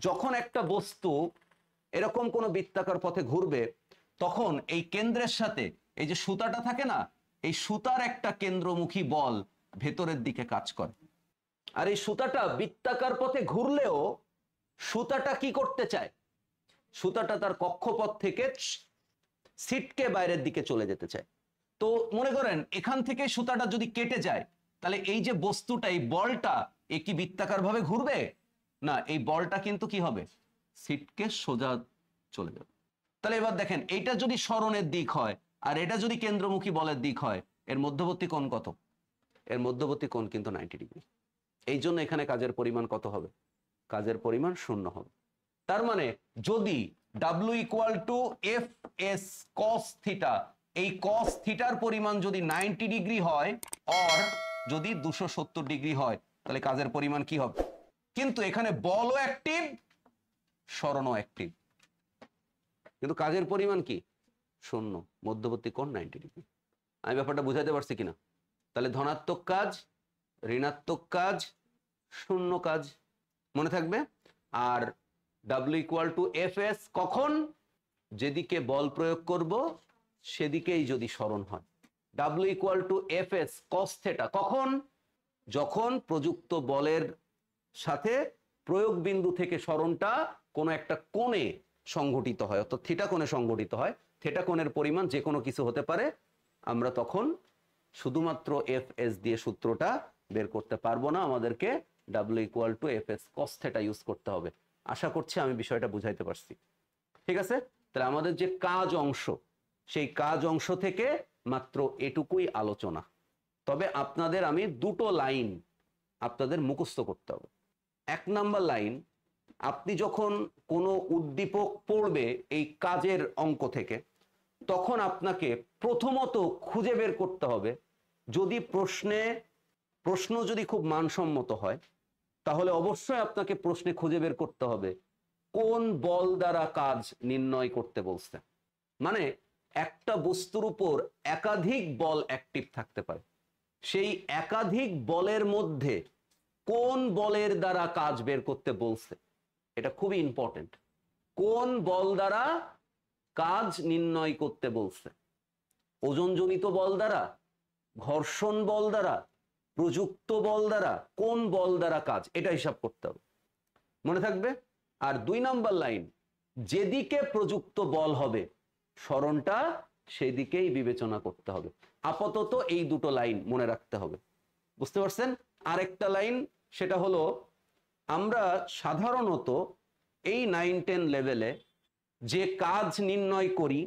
যখন একটা বস্তু এরকম কোনো বৃত্তাকার পথে ঘুরবে, তখন এই কেন্দ্রের সাথে এই যে সুতাটা থাকে না, এই সুতার একটা কেন্দ্রমুখী বল ভেতরের দিকে কাজ করে। আর এই সুতাটা বৃত্তাকার পথে ঘুরলেও সুতাটা কি করতে চায়? সুতাটা তার কক্ষপথ থেকে ছিটকে বাইরের দিকে চলে যেতে চায়। তো মনে করেন এখান থেকে সুতাটা যদি কেটে যায়, তাহলে এই যে বস্তুটা, এই বলটা কি বৃত্তাকার ভাবে ঘুরবে না? এই বলটা কিন্তু কি হবে? ছিটকে সোজা চলে যাবে। তাহলে এবার দেখেন, এইটা যদি সরণের দিক হয় আর এটা যদি কেন্দ্রমুখী বলের দিক হয়, এর মধ্যবর্তী কোণ কত? এর মধ্যবর্তী কোণ কিন্তু 90 ডিগ্রি। এই জন্য এখানে কাজের পরিমাণ কত হবে? কাজের পরিমাণ 0 হবে। তার মানে যদি W = F(s) cos থিটা, এই cos থিটার পরিমাণ যদি 90 ডিগ্রি হয়, অর যদি 270 ডিগ্রি হয়, তাহলে কাজের পরিমাণ কি হবে? কিন্তু এখানে বলও অ্যাক্টিভ, সরণও অ্যাক্টিভ, কিন্তু কাজের পরিমাণ কি? শূন্য, মধ্যবর্তী কোণ 90 ডিগ্রি। আমি ব্যাপারটা বুঝাতে পারছি কিনা? তাহলে ধনাত্মক কাজ, ঋণাত্মক কাজ, শূন্য কাজ, মনে থাকবে। আর W = Fs কখন? যেদিকে বল প্রয়োগ করব সেদিকেই যদি সরণ হয়। W = Fs cos θ কখন? যখন প্রযুক্ত বলের সাথে প্রয়োগ বিন্দু থেকে সরণটা কোনো একটা কোণে সংঘটিত হয়, অর্থাৎ থিটা কোণে সংঘটিত হয়। থিটা কোণের পরিমাণ যে কোনো কিছু হতে পারে, আমরা তখন শুধুমাত্র Fs দিয়ে সূত্রটা বের করতে পারবো না, আমাদেরকে W = Fs cos θ ইউজ করতে হবে। আশা করছি আমি বিষয়টা বুঝাইতে পারছি। ঠিক আছে, তাহলে আমাদের যে কাজ অংশ, সেই কাজ অংশ থেকে মাত্র এটুকুই আলোচনা। তবে আপনাদের আমি দুটো লাইন আপনাদের মুখস্থ করতে হবে। 1 নাম্বার লাইন, আপনি যখন কোনো উদ্দীপক পড়বে এই কাজের অঙ্ক থেকে, তখন আপনাকে প্রথমত খুঁজে বের করতে হবে, যদি প্রশ্ন যদি খুব মানসম্মত হয়, তাহলে অবশ্যই আপনাকে প্রশ্নে খুঁজে বের করতে হবে কোন বল দ্বারা কাজ নির্ণয় করতে বলছে। মানে একটা বস্তুর উপর একাধিক বল অ্যাক্টিভ থাকতে পারে, সেই একাধিক বলের মধ্যে কোন বলের দ্বারা কাজ বের করতে বলছে, এটা খুবই ইম্পর্টেন্ট। কোন বল দ্বারা কাজ নির্ণয় করতে বলছে? ওজনজনিত বল দ্বারা, ঘর্ষণ বল দ্বারা, প্রযুক্ত বল দ্বারা, কোন বল দ্বারা কাজ, এটা হিসাব করতে হবে, মনে থাকবে। আর 2 নাম্বার লাইন, যেদিকে প্রযুক্ত বল হবে সরণটা সেদিকেই বিবেচনা করতে হবে। আপাতত এই দুটো লাইন মনে রাখতে হবে, বুঝতে পারছেন? আরেকটা লাইন, সেটা হলো আমরা সাধারণত এই 9-10 লেভেলে যে কাজ নির্ণয় করি,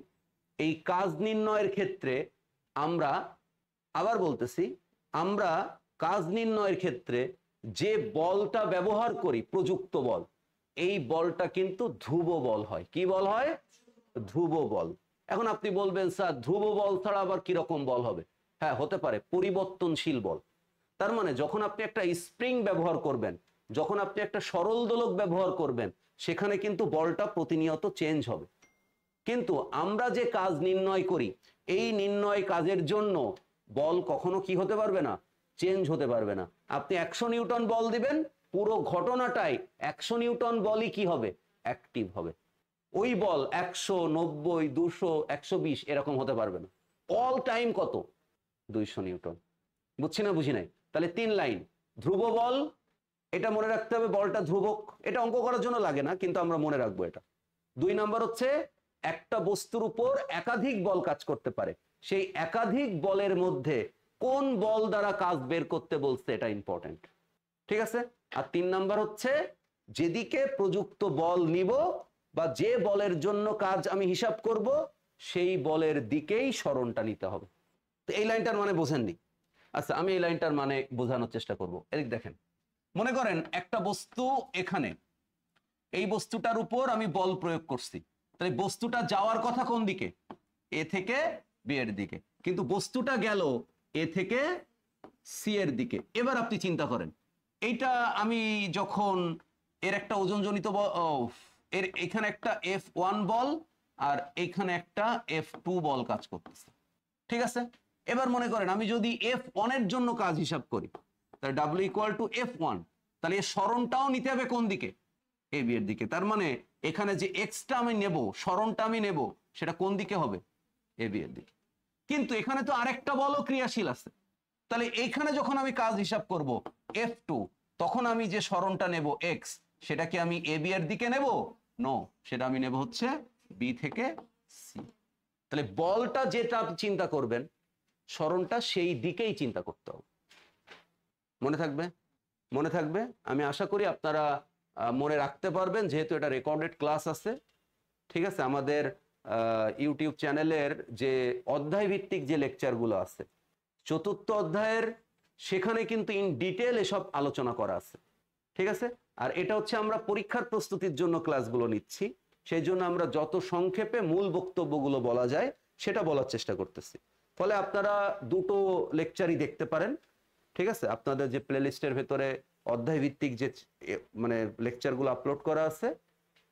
এই কাজ নির্ণয়ের ক্ষেত্রে আমরা, আবার বলতেছি, আমরা কাজ নির্ণয়ের ক্ষেত্রে যে বলটা ব্যবহার করি প্রযুক্ত বল, এই বলটা কিন্তু ধ্রুব বল হয়। কি বল হয়? ধ্রুব বল। এখন আপনি বলবেন স্যার ধ্রুব বল ছাড়া আবার কিরকম বল হবে? হ্যাঁ, হতে পারে পরিবর্তনশীল বল। তার মানে যখন আপনি একটা স্প্রিং ব্যবহার করবেন, যখন আপনি একটা সরল দোলক ব্যবহার করবেন, সেখানে কিন্তু বলটা প্রতিনিয়ত চেঞ্জ হবে। কিন্তু আমরা যে কাজ নির্ণয় করি, এই নির্ণয় কাজের জন্য বল কখনো কি হতে পারবে না? চেঞ্জ হতে পারবে না। আপনি 100 নিউটন বল দিবেন, পুরো ঘটনাটাই 100 নিউটন বলই কি হবে? অ্যাক্টিভ হবে। ওই বল 100, 90, 200, 120 এরকম হতে পারবে না। অল টাইম কত? 200 নিউটন। বুঝছি না বুঝি নাই? তাহলে 3 লাইন, ধ্রুব বল, এটা মনে রাখতে হবে, বলটা ধ্রুবক। এটা অঙ্ক করার জন্য লাগে না, কিন্তু আমরা মনে রাখবো এটা। 2 নাম্বার হচ্ছে একটা বস্তুর উপর একাধিক বল কাজ করতে পারে, সেই একাধিক বলের মধ্যে কোন বল দ্বারা কাজ বের করতে বলছে, এটা ইম্পর্টেন্ট। ঠিক আছে। আর 3 নাম্বার হচ্ছে যেদিকে প্রযুক্ত বল নিব বা যে বলের জন্য কাজ আমি হিসাব করব, সেই বলের দিকেই সরণটা নিতে হবে। তো এই লাইনটার মানে বোঝেননি? আচ্ছা, আমি এই লাইনটার মানে বোঝানোর চেষ্টা করব। এদিক দেখেন, মনে করেন একটা বস্তু এখানে, এই বস্তুটার উপর আমি বল প্রয়োগ করছি, তাই বস্তুটা যাওয়ার কথা কোন দিকে? এ থেকে বি এর দিকে, কিন্তু বস্তুটা গেল এ থেকে সি এর দিকে। এবার আপনি চিন্তা করেন, এইটা আমি যখন এর একটা ওজনজনিত বল, এর এখানে একটা F1 বল আর এখানে একটা F2 বল কাজ করতেছে, ঠিক আছে। এবার মনে করেন আমি যদি F1 এর জন্য কাজ হিসাব করি, তাহলে W = F1, তাহলে এর সরণটাও নিতে হবে কোন দিকে? এ বি এর দিকে। তার মানে এখানে যে এক্সটা আমি নেব, সরণটা আমি নেব, সেটা কোন দিকে হবে? এ বি এর দিকে। কিন্তু এখানে তো আরেকটা বলও ক্রিয়াশীল আছে, তাহলে এইখানে যখন আমি কাজ হিসাব করব F2, তখন আমি যে সরণটা নেব x, সেটা কি আমি এ বি এর দিকে নেব? নো, সেটা আমি নেব হচ্ছে বি থেকে সি। তাহলে বলটা যেটা আপনি চিন্তা করবেন, সরণটা সেই দিকেই চিন্তা করতে হবে। মনে থাকবে? মনে থাকবে? আমি আশা করি আপনারা মনে রাখতে পারবেন, যেহেতু এটা রেকর্ডেড ক্লাস আছে। ঠিক আছে, আমাদের ইউটিউব চ্যানেলের যে অধ্যায় ভিত্তিক যে লেকচারগুলো আছে, 4র্থ অধ্যায়ের, সেখানে কিন্তু ইন ডিটেল এসব আলোচনা করা আছে। ঠিক আছে। আর এটা হচ্ছে আমরা পরীক্ষার প্রস্তুতির জন্য ক্লাসগুলো নিচ্ছি, সেই জন্য আমরা যত সংক্ষেপে মূল বক্তব্যগুলো বলা যায় সেটা বলার চেষ্টা করতেছি। ফলে আপনারা দুটো লেকচারই দেখতে পারেন, ঠিক আছে, আপনাদের যে প্লেলিস্টের ভেতরে অধ্যায় ভিত্তিক যে মানে লেকচারগুলো আপলোড করা আছে,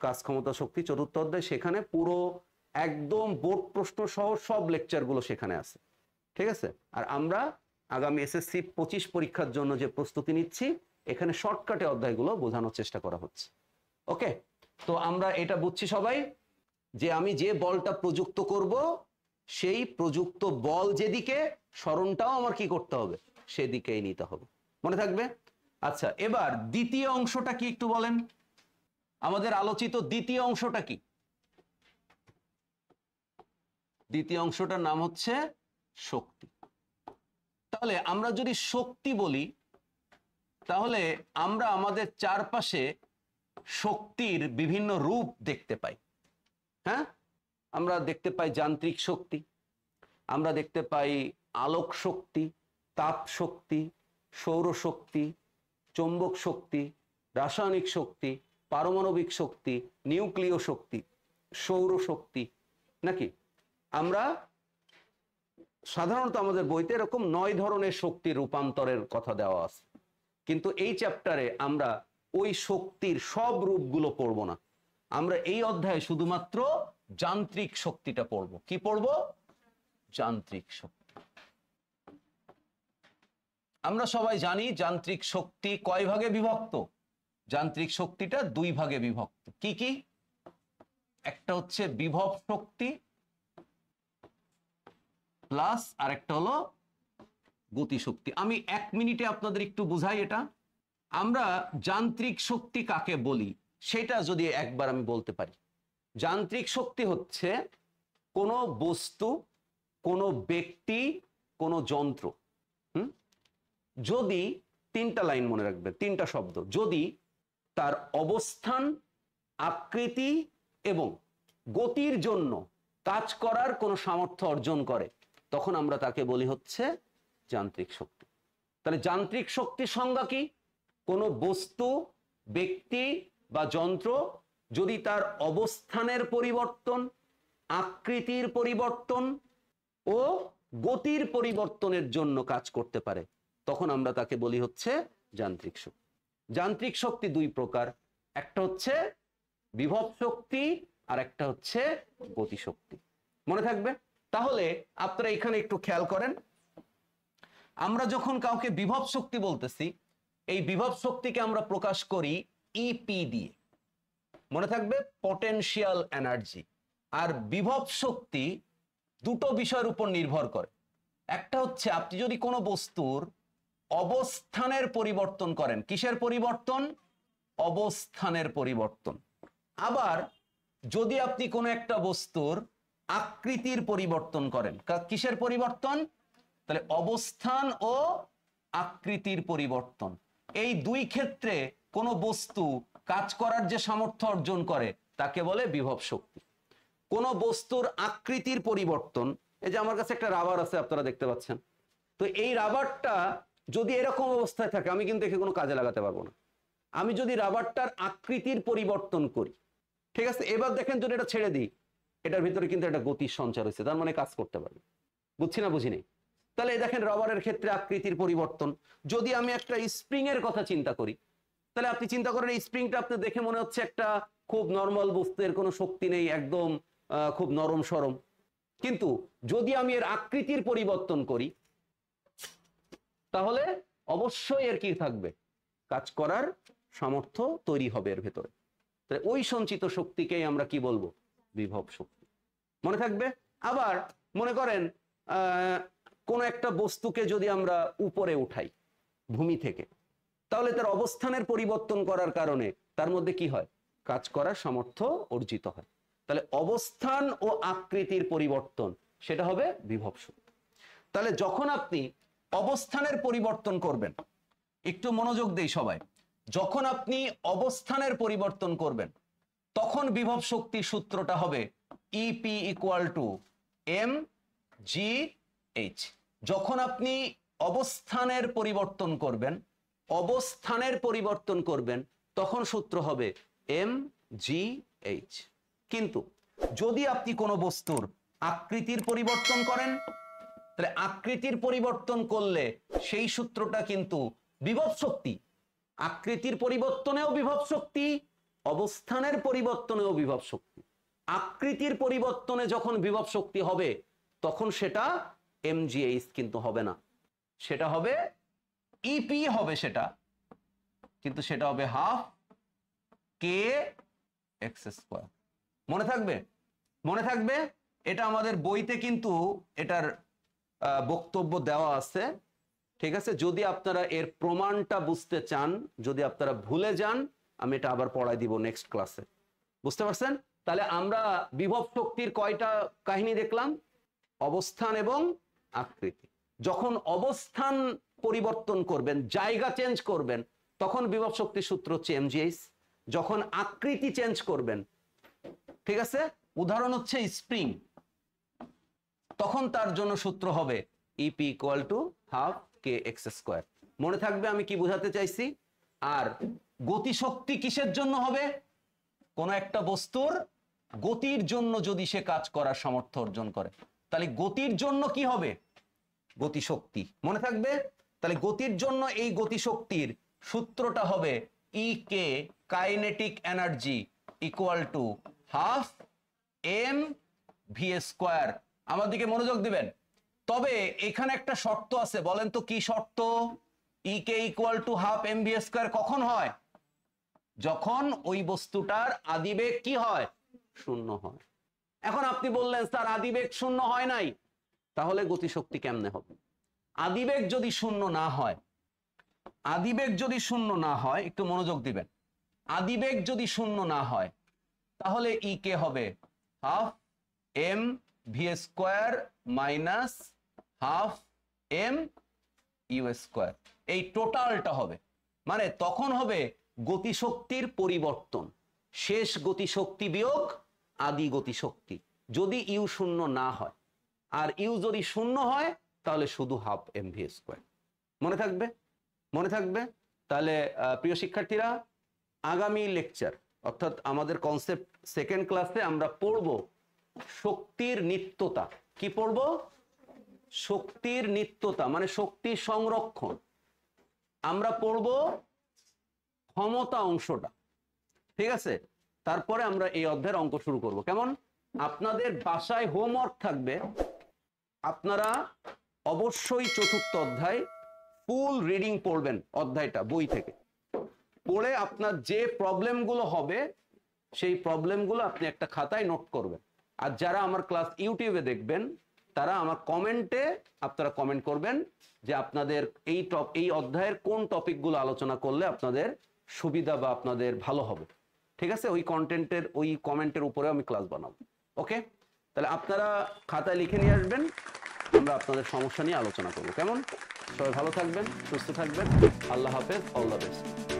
কাজ ক্ষমতা শক্তি চতুর্থ অধ্যায়, সেখানে পুরো একদম বোর্ড প্রশ্ন সহ সব লেকচারগুলো সেখানে আছে। ঠিক আছে, আর আমরা আগামী এসএসসি 25 পরীক্ষার জন্য যে প্রস্তুতি নিচ্ছি, এখানে শর্টকাটে অধ্যায়গুলো বোঝানোর চেষ্টা করা হচ্ছে। ওকে, তো আমরা এটা বুঝছি সবাই যে আমি যে বলটা প্রযুক্ত করব, সেই প্রযুক্ত বল যেদিকে, সরণটাও আমার কি করতে হবে, সেদিকেই নিতে হবে। মনে থাকবে? আচ্ছা, এবার দ্বিতীয় অংশটা কি একটু বলেন, আমাদের আলোচিত দ্বিতীয় অংশটা কি? দ্বিতীয় অংশটার নাম হচ্ছে শক্তি। তাহলে আমরা যদি শক্তি বলি, তাহলে আমরা আমাদের চারপাশে শক্তির বিভিন্ন রূপ দেখতে পাই। হ্যাঁ, আমরা দেখতে পাই যান্ত্রিক শক্তি, আমরা দেখতে পাই আলোক শক্তি, তাপ শক্তি, সৌর শক্তি, চৌম্বক শক্তি, রাসায়নিক শক্তি, পারমাণবিক শক্তি, নিউক্লিয় শক্তি, সৌর শক্তি, নাকি? আমরা সাধারণত আমাদের বইতে এরকম 9 ধরনের শক্তির রূপান্তরের কথা দেওয়া আছে, কিন্তু এই চ্যাপ্টারে আমরা ওই শক্তির সব রূপগুলো পড়বো না। আমরা এই অধ্যায়ে শুধুমাত্র যান্ত্রিক শক্তিটা পড়ব। কি পড়ব? যান্ত্রিক শক্তি। আমরা সবাই জানি যান্ত্রিক শক্তি কয় ভাগে বিভক্ত? যান্ত্রিক শক্তিটা 2 ভাগে বিভক্ত। কি কি? একটা হচ্ছে বিভব শক্তি প্লাস আর একটা হলো গতি শক্তি। আমি 1 মিনিটে আপনাদের একটু বুঝাই এটা। আমরা যান্ত্রিক শক্তি কাকে বলি সেটা যদি একবার আমি বলতে পারি। যান্ত্রিক শক্তি হচ্ছে কোনো বস্তু, কোনো ব্যক্তি, কোনো যন্ত্র, যদি 3টা লাইন মনে রাখবে, 3টা শব্দ, যদি তার অবস্থান, আকৃতি এবং গতির জন্য কাজ করার কোনো সামর্থ্য অর্জন করে, তখন আমরা তাকে বলি হচ্ছে যান্ত্রিক শক্তি। তাহলে যান্ত্রিক শক্তির সংজ্ঞা কি? কোনো বস্তু, ব্যক্তি বা যন্ত্র যদি তার অবস্থানের পরিবর্তন, আকৃতির পরিবর্তন ও গতির পরিবর্তনের জন্য কাজ করতে পারে, তখন আমরা তাকে বলি হচ্ছে যান্ত্রিক শক্তি। যান্ত্রিক শক্তি 2 প্রকার, একটা হচ্ছে বিভব শক্তি আর একটা হচ্ছে গতি শক্তি। মনে থাকবে? তাহলে আপনারা এখানে একটু খেয়াল করেন, আমরা যখন কাউকে বিভব শক্তি বলতেছি, এই বিভব শক্তিকে আমরা প্রকাশ করি ইপি দিয়ে। মনে থাকবে? Potential energy. আর বিভব শক্তি 2টো বিষয়ের উপর নির্ভর করে। একটা হচ্ছে আপনি যদি কোনো বস্তুর অবস্থানের পরিবর্তন করেন। কিসের পরিবর্তন? অবস্থানের পরিবর্তন। আবার যদি আপনি কোনো একটা বস্তুর আকৃতির পরিবর্তন করেন। কিসের পরিবর্তন? তাহলে অবস্থান ও আকৃতির পরিবর্তন। এই 2 ক্ষেত্রে কোনো বস্তু কাজ করার যে সামর্থ্য অর্জন করে তাকে বলে বিভব শক্তি। কোনো বস্তুর আকৃতির পরিবর্তন, এই যে আমার কাছে একটা রাবার আছে, আপনারা দেখতে পাচ্ছেন, তো এই রাবারটা যদি এরকম অবস্থায় থাকে, আমি কিন্তু একে কোনো কাজে লাগাতে পারবো না। আমি যদি রাবারটার আকৃতির পরিবর্তন করি, ঠিক আছে, এবার দেখেন যদি এটা ছেড়ে দিই, এটার ভিতরে কিন্তু একটা গতির সঞ্চার হয়েছে, তার মানে কাজ করতে পারবে। বুঝছি না বুঝিনি? তাহলে দেখেন রাবারের ক্ষেত্রে আকৃতির পরিবর্তন। যদি আমি একটা স্প্রিং এর কথা চিন্তা করি, তাহলে আপনি চিন্তা করেন এই স্প্রিংটা আপনি দেখে মনে হচ্ছে একটা খুব নরমাল বস্তু, এর কোনো শক্তি নেই, একদম খুব নরম সরম। কিন্তু যদি আমি এর আকৃতির পরিবর্তন করি, তাহলে অবশ্যই এর কি থাকবে? কাজ করার সামর্থ্য তৈরি হবে এর ভেতরে। তাহলে ওই সঞ্চিত শক্তিকেই আমরা কি বলবো? বিভব শক্তি। মনে থাকবে? আবার মনে করেন কোন একটা বস্তুকে যদি আমরা উপরে উঠাই ভূমি থেকে, তাহলে তার অবস্থানের পরিবর্তন করার কারণে তার মধ্যে কি হয়? কাজ করার সামর্থ্য অর্জিত হয়। তাহলে অবস্থান ও আকৃতির পরিবর্তন, সেটা হবে বিভব শক্তি। তাহলে যখন আপনি অবস্থানের পরিবর্তন করবেন, একটু মনোযোগ দেই সবাই, যখন আপনি অবস্থানের পরিবর্তন করবেন, তখন বিভব শক্তির সূত্রটা হবে EP equal to M G H. যখন আপনি অবস্থানের পরিবর্তন করবেন, তখন সূত্র হবে এম জি এইচ। কিন্তু যদি আপনি কোনো বস্তুর আকৃতির পরিবর্তন করেন, তাহলে আকৃতির পরিবর্তন করলে সেই সূত্রটা কিন্তু বিভব শক্তি, আকৃতির পরিবর্তনেও বিভব শক্তি, অবস্থানের পরিবর্তনেও বিভব শক্তি। আকৃতির পরিবর্তনে যখন বিভব শক্তি হবে তখন সেটা mgh কিন্তু হবে না, সেটা হবে ep হবে, সেটা কিন্তু সেটা হবে হাফ কে এক্স স্কোয়ার। মনে থাকবে, মনে থাকবে, এটা আমাদের বইতে কিন্তু এটার বক্তব্য দেওয়া আছে, ঠিক আছে? যদি আপনারা এর প্রমাণটা বুঝতে চান, যদি আপনারা ভুলে যান, আমি এটা আবার পড়াই দিব নেক্সট ক্লাসে, বুঝতে পারছেন? তাহলে আমরা বিভব শক্তির কয়টা কাহিনী দেখলাম? অবস্থান এবং আকৃতি। যখন অবস্থান পরিবর্তন করবেন, জায়গা চেঞ্জ করবেন, তখন বিভব শক্তির সূত্র হচ্ছে mgh। যখন আকৃতি চেঞ্জ করবেন, ঠিক আছে, উদাহরণ হচ্ছে স্প্রিং, তখন তার জন্য সূত্র হবে ep equal to half K x square. মনে থাকবে আমি কি বোঝাতে চাইছি? আর গতিশক্তি কিসের জন্য হবে? কোন একটা বস্তুর গতির জন্য যদি সে কাজ করার সামর্থ্য অর্জন করে, তাহলে গতির জন্য কি হবে? গতিশক্তি। মনে থাকবে? তাহলে গতির জন্য এই গতিশক্তির সূত্রটা হবে E K kinetic energy equal to half M V square. আমার দিকে মনোযোগ দিবেন। তবে এখানে একটা শর্ত আছে, বলেন তো কি শর্ত? E K equal to half M V square কখন হয়? যখন ওই বস্তুটার আদিবেগ কি হয়? শূন্য হয়। এখন আপনি বললেন স্যার আদিবেগ শূন্য হয় নাই, তাহলে গতিশক্তি কেমনে হবে? আদিবেগ যদি শূন্য না হয়, আদিবেগ যদি শূন্য না হয়, একটু মনোযোগ দিবেন, আদিবেগ যদি শূন্য না হয় তাহলে ই কে হবে half M V square minus half M U square, এই টোটালটা হবে। মানে তখন হবে গতিশক্তির পরিবর্তন, শেষ গতিশক্তি বিয়োগ আদি গতিশক্তি, যদি ইউ শূন্য না হয়। আর ইউ যদি শূন্য হয় তাহলে শুধু হাফ এম ভি স্কোয়ার। মনে থাকবে? মনে থাকবে? তাহলে প্রিয় শিক্ষার্থীরা, আগামী লেকচার অর্থাৎ আমাদের কনসেপ্ট সেকেন্ড ক্লাসে আমরা পড়ব শক্তির নিত্যতা। কি পড়ব? শক্তির নিত্যতা মানে শক্তি সংরক্ষণ। আমরা পড়ব ক্ষমতা অংশটা, ঠিক আছে? তারপরে আমরা এই অধ্যায়ের অঙ্ক শুরু করব। কেমন? আপনাদের বাসায় হোমওয়ার্ক থাকবে, আপনারা অবশ্যই চতুর্থ অধ্যায় ফুল রিডিং পড়বেন, অধ্যায়টা বই থেকে পড়ে আপনার যে প্রবলেমগুলো হবে সেই প্রবলেমগুলো আপনি একটা খাতায় নোট করবেন। আর যারা আমার ক্লাস ইউটিউবে দেখবেন তারা আমার কমেন্টে আপনারা কমেন্ট করবেন যে আপনাদের এই অধ্যায়ের কোন টপিকগুলো আলোচনা করলে আপনাদের সুবিধা বা আপনাদের ভালো হবে, ঠিক আছে? ওই কন্টেন্টের ওই কমেন্টের উপরে আমি ক্লাস বানাবো। ওকে, তাহলে আপনারা খাতায় লিখে নিয়ে আসবেন, আমরা আপনাদের সমস্যা নিয়ে আলোচনা করবো। কেমন? সবাই ভালো থাকবেন, সুস্থ থাকবেন। আল্লাহ হাফেজ, অল দ্য বেস্ট।